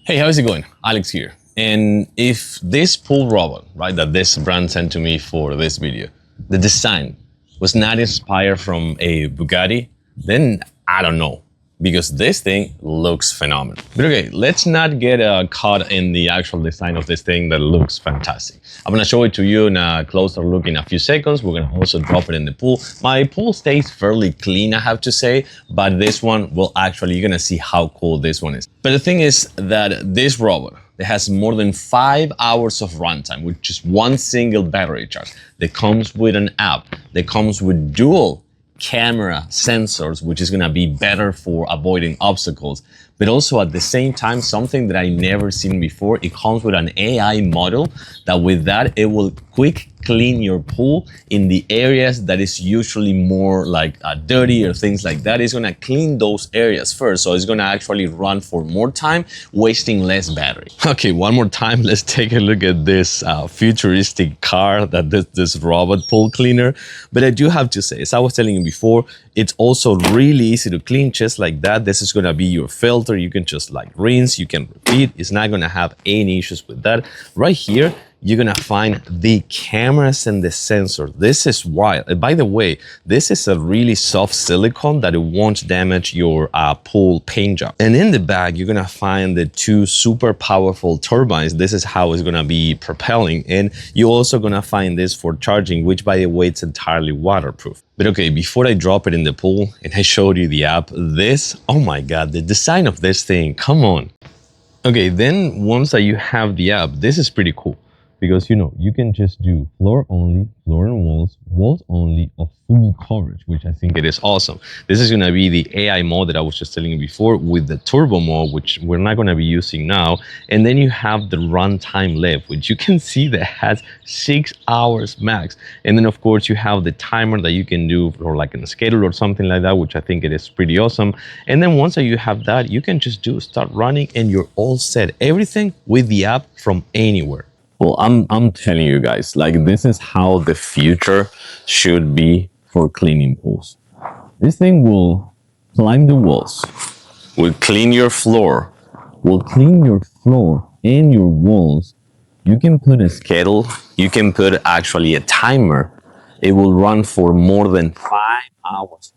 Hey, how's it going? Alex here. And if this pool robot, right, that this brand sent to me for this video, the design was not inspired from a Bugatti, then I don't know, because this thing looks phenomenal. But okay, let's not get caught in the actual design of this thing that looks fantastic. I'm gonna show it to you in a closer look in a few seconds. We're gonna also drop it in the pool. My pool stays fairly clean, I have to say, but this one will actually, you're gonna see how cool this one is. But the thing is that this robot, it has more than 5 hours of runtime with just one single battery charge. That comes with an app, that comes with dual camera sensors, which is gonna be better for avoiding obstacles. But also at the same time, something that I never seen before, it comes with an AI model that with that, it will quick clean your pool in the areas that is usually more like dirty or things like that. It's gonna clean those areas first. So it's gonna actually run for more time, wasting less battery. Okay, one more time, let's take a look at this futuristic car that this robot pool cleaner. But I do have to say, as I was telling you before, it's also really easy to clean just like that. This is gonna be your filter. You can just like rinse, you can repeat. It's not gonna have any issues with that. Right here, you're gonna find the cameras and the sensor. This is wild. By the way, this is a really soft silicone that it won't damage your pool paint job. And in the back, you're gonna find the 2 super powerful turbines. This is how it's gonna be propelling. And you're also gonna find this for charging, which by the way, it's entirely waterproof. But okay, before I drop it in the pool and I showed you the app, oh my God, the design of this thing, come on. Okay, then once that you have the app, this is pretty cool. Because, you know, you can just do floor only, floor and walls, walls only, or full coverage, which I think it is awesome. This is going to be the AI mode that I was just telling you before with the turbo mode, which we're not going to be using now. And then you have the runtime left, which you can see that has 6 hours max. And then, of course, you have the timer that you can do for like a schedule or something like that, which I think it is pretty awesome. And then once you have that, you can just start running and you're all set. Everything with the app from anywhere. Well, I'm telling you guys, like this is how the future should be for cleaning pools. This thing will climb the walls, will clean your floor, and your walls. You can put a schedule, you can put actually a timer. It will run for more than 5 hours.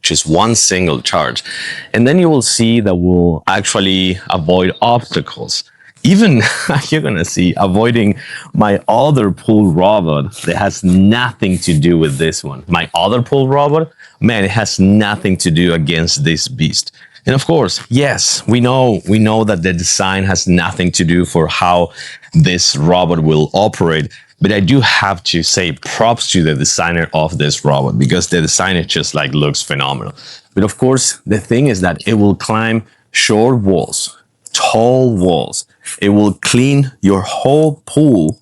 Just one single charge. And then you will see that will actually avoid obstacles. Even you're gonna see avoiding my other pool robot that has nothing to do with this one. My other pool robot, man, it has nothing to do against this beast. And of course, yes, we know that the design has nothing to do for how this robot will operate. But I do have to say props to the designer of this robot because the design just like looks phenomenal. But of course, the thing is that it will climb short walls, tall walls. It will clean your whole pool.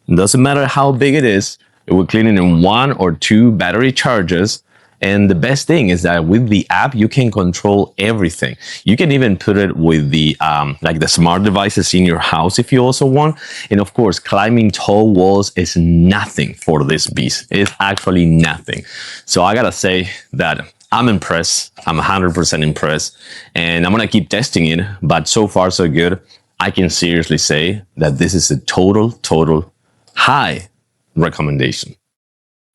It doesn't matter how big it is. It will clean it in 1 or 2 battery charges. And the best thing is that with the app, you can control everything. You can even put it with the like the smart devices in your house if you also want. And of course, climbing tall walls is nothing for this beast. It's actually nothing. So I gotta say that I'm impressed. I'm 100% impressed. And I'm gonna keep testing it. But so far, so good. I can seriously say that this is a total high recommendation.